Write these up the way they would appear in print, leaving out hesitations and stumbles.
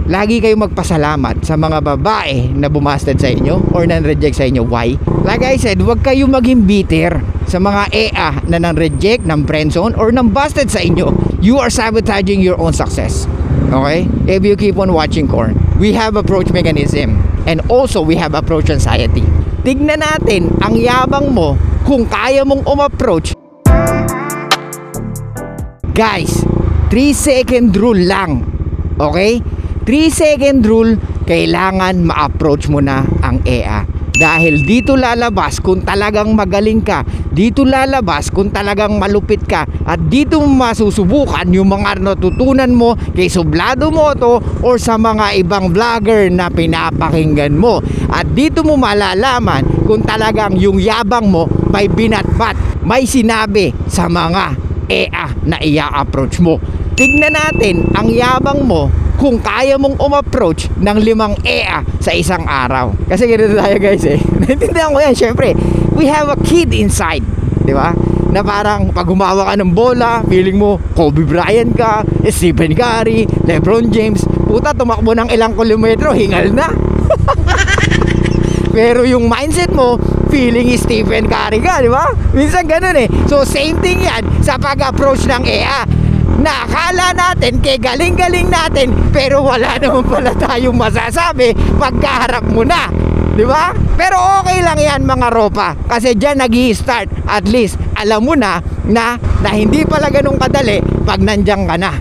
lagi kayo magpasalamat sa mga babae na bumastad sa inyo or nan-reject sa inyo. Why? Like I said, huwag kayo maging bitter sa mga EA na nan-reject, ng friendzone, or ng busted sa inyo. You are sabotaging your own success. Okay? If you keep on watching Korn, we have approach mechanism and also we have approach anxiety. Tignan natin ang yabang mo kung kaya mong approach. Guys, 3-second rule lang. Okay? 3-second rule, kailangan ma-approach mo na ang EA. Dahil dito lalabas kung talagang magaling ka, dito lalabas kung talagang malupit ka, at dito mo masusubukan yung mga natutunan mo kay Sublado Moto or sa mga ibang vlogger na pinapakinggan mo. At dito mo malalaman kung talagang yung yabang mo may binatbat, may sinabi sa mga EA na i-approach mo. Tignan natin ang yabang mo kung kaya mong approach ng 5 EA sa isang araw. Kasi ganito tayo guys naintindihan ko yan, syempre we have a kid inside, di ba? Na parang pag humawa ka ng bola, feeling mo Kobe Bryant ka, Stephen Curry, LeBron James, puta tumakbo ng ilang kilometro, hingal na. Pero yung mindset mo, feeling Stephen Curry ka, di ba? Minsan ganun So same thing yan sa pag-approach ng EA. Nakala natin kay galing-galing natin, pero wala naman pala tayong masasabi pagkaharap mo na, di ba? Pero okay lang yan mga ropa, kasi dyan nag-i-start. At least alam mo na hindi pala ganun kadali pag nandyan ka na.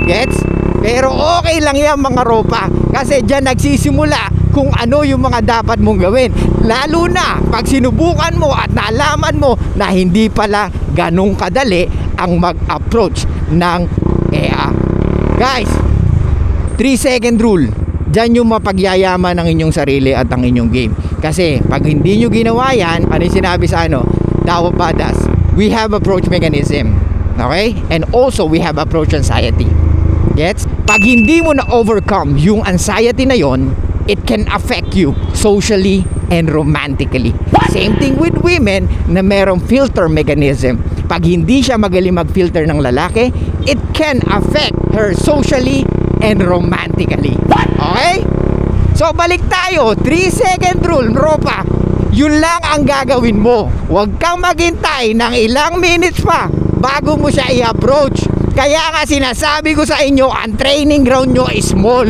Gets? Pero okay lang yan mga ropa, kasi dyan nagsisimula kung ano yung mga dapat mong gawin. Lalo na pag sinubukan mo at nalaman mo na hindi pala ganun kadali ang mag-approach ng EA. Guys, 3-second rule. Diyan yung mapagyayaman ng inyong sarili at ang inyong game. Kasi pag hindi nyo ginawa yan, ano yung sinabi sa Tao of Badass, we have approach mechanism. Okay? And also we have approach anxiety. Gets? Pag hindi mo na overcome yung anxiety na yon, it can affect you socially and romantically. Same thing with women na merong filter mechanism. Pag hindi siya magaling mag-filter ng lalaki, it can affect her socially and romantically. Okay? So balik tayo, 3-second rule, ropa. Yun lang ang gagawin mo. Huwag kang maghintay ng ilang minutes pa bago mo siya i-approach. Kaya nga sinasabi ko sa inyo, ang training ground nyo is small.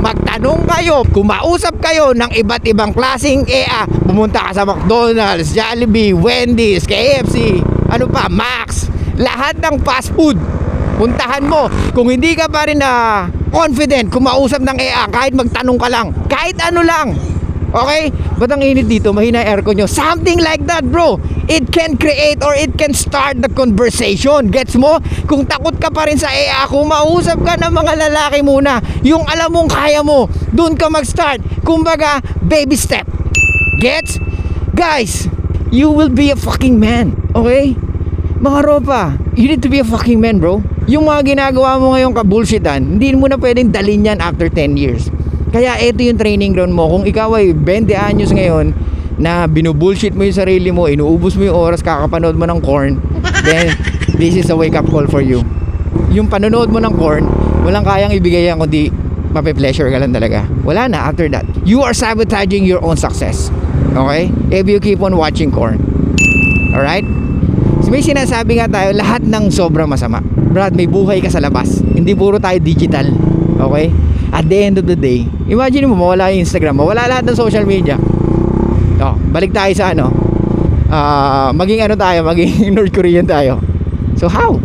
Magtanong kayo, kumausap kayo ng iba't ibang klaseng EA. Pumunta ka sa McDonald's, Jollibee, Wendy's, KFC, ano pa, Max. Lahat ng fast food, puntahan mo. Kung hindi ka pa rin confident kumausap ng EA, kahit magtanong ka lang, kahit ano lang. Okay? Ba't ang init dito? Mahina aircon nyo. Something like that, bro. It can create or it can start the conversation. Gets mo? Kung takot ka pa rin sa EA, kumausap ka ng mga lalaki muna. Yung alam mong kaya mo, dun ka mag-start. Kumbaga, baby step. Gets? Guys, you will be a fucking man. Okay? Mga ropa, you need to be a fucking man, bro. Yung mga ginagawa mo ngayon ka-bullshitan, hindi mo na pwedeng dalhin yan after 10 years. Kaya ito yung training ground mo. Kung ikaw ay 20 anyos ngayon na binubullshit mo yung sarili mo, inuubos mo yung oras, kakapanood mo ng Korn, then this is a wake up call for you. Yung panonood mo ng Korn, walang kayang ibigay yan kundi mape-pleasure ka lang talaga. Wala na after that. You are sabotaging your own success. Okay? If you keep on watching Korn. Alright? So may sinasabi nga tayo, lahat ng sobrang masama. Brad, may buhay ka sa labas. Hindi puro tayo digital. Okay? At the end of the day, imagine mo, mawala yung Instagram, mawala lahat ng social media. Balik tayo sa maging North Korean tayo. So how?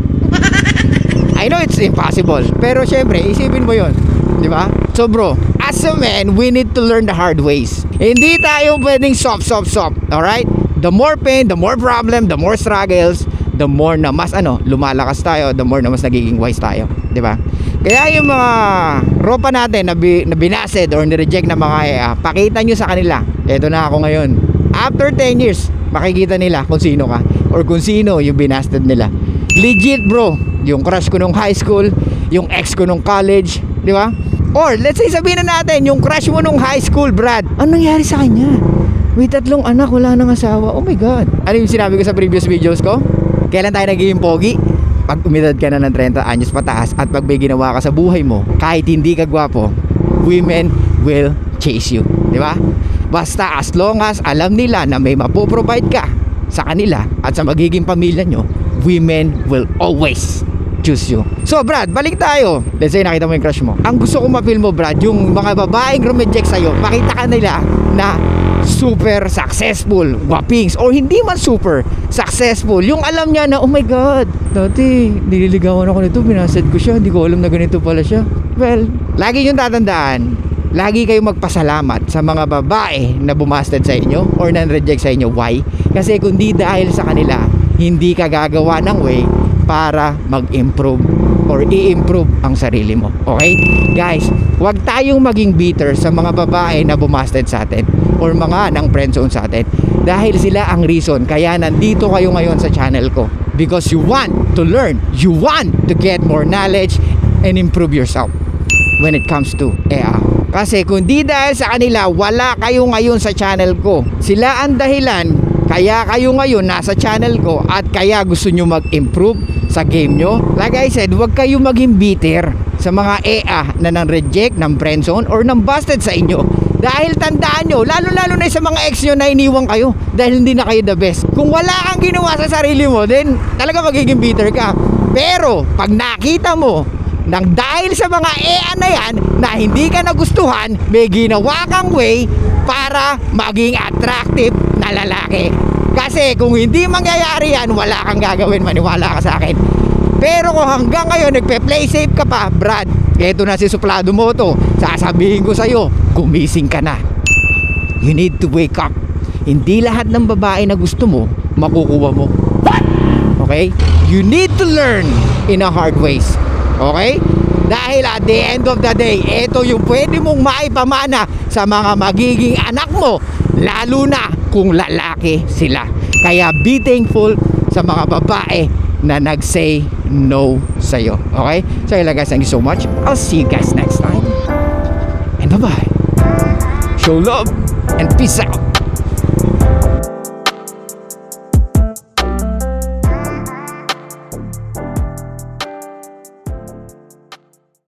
I know it's impossible, pero syempre, isipin mo yun, di ba? So bro, as a man, we need to learn the hard ways. Hindi tayo pwedeng soft. Alright? The more pain, the more problem, the more struggles, the more na mas lumalakas tayo, the more na mas nagiging wise tayo, di ba? Kaya yung mga ropa natin na binasid or nireject na mga EA, pakita nyo sa kanila, eto na ako ngayon. After 10 years, makikita nila kung sino ka or kung sino yung binasted nila. Legit bro, yung crush ko nung high school, yung ex ko nung college, di ba? Or let's say sabihin na natin, yung crush mo nung high school, Brad, ano nangyari sa kanya? May 3 anak, wala nang asawa. Oh my God. Ano yung sinabi ko sa previous videos ko? Kailan tayo nagiging pogi? Pag umidad ka na ng 30 anyos pataas at pag may ginawa ka sa buhay mo, kahit hindi ka gwapo, women will chase you. Di ba? Basta as long as alam nila na may mapoprovide ka sa kanila at sa magiging pamilya nyo, women will always choose you. So Brad, balik tayo. Let's say nakita mo yung crush mo. Ang gusto ko ma-feel mo, Brad, yung mga babaeng rumeject sa'yo, makita ka nila na super successful, wapings, or hindi man super successful. Yung alam niya na, oh my God, dati nililigawan ako nito, binasad ko siya, hindi ko alam na ganito pala siya. Well, lagi yung tatandaan, lagi kayong magpasalamat sa mga babae na bumasted sa inyo or na-reject sa inyo. Why? Kasi kung di dahil sa kanila, hindi ka gagawa ng way para mag-improve or i-improve ang sarili mo. Okay? Guys, huwag tayong maging bitter sa mga babae na bumasted sa atin or mga nang friendzone sa atin dahil sila ang reason kaya nandito kayo ngayon sa channel ko, because you want to learn, you want to get more knowledge and improve yourself when it comes to EA. Kasi kung di dahil sa kanila, wala kayo ngayon sa channel ko. Sila ang dahilan kaya kayo ngayon nasa channel ko at kaya gusto nyo mag-improve sa game nyo. Like I said, huwag kayo maging bitter sa mga EA na nang-reject, ng friendzone or nang busted sa inyo. Dahil tandaan nyo, lalo-lalo na sa mga ex nyo na iniwan kayo dahil hindi na kayo the best. Kung wala kang ginawa sa sarili mo, then talaga magiging bitter ka. Pero pag nakita mo nang dahil sa mga EA na yan na hindi ka nagustuhan, may ginawa kang way para maging attractive na lalaki. Kasi kung hindi mangyayari yan, wala kang gagawin, maniwala ka sa akin. Pero kung hanggang ngayon nagpe-play safe ka pa, Brad, eto na si Suplado Moto, sasabihin ko sa'yo, gumising ka na. You need to wake up. Hindi lahat ng babae na gusto mo, makukuha mo. Okay? You need to learn in a hard ways. Okay? Dahil at the end of the day, ito yung pwede mong maipamana sa mga magiging anak mo, lalo na kung lalaki sila. Kaya be thankful sa mga babae na nag-say no sa'yo. Okay? So yun lang guys, thank you so much. I'll see you guys next time. And bye-bye. Show love and peace out.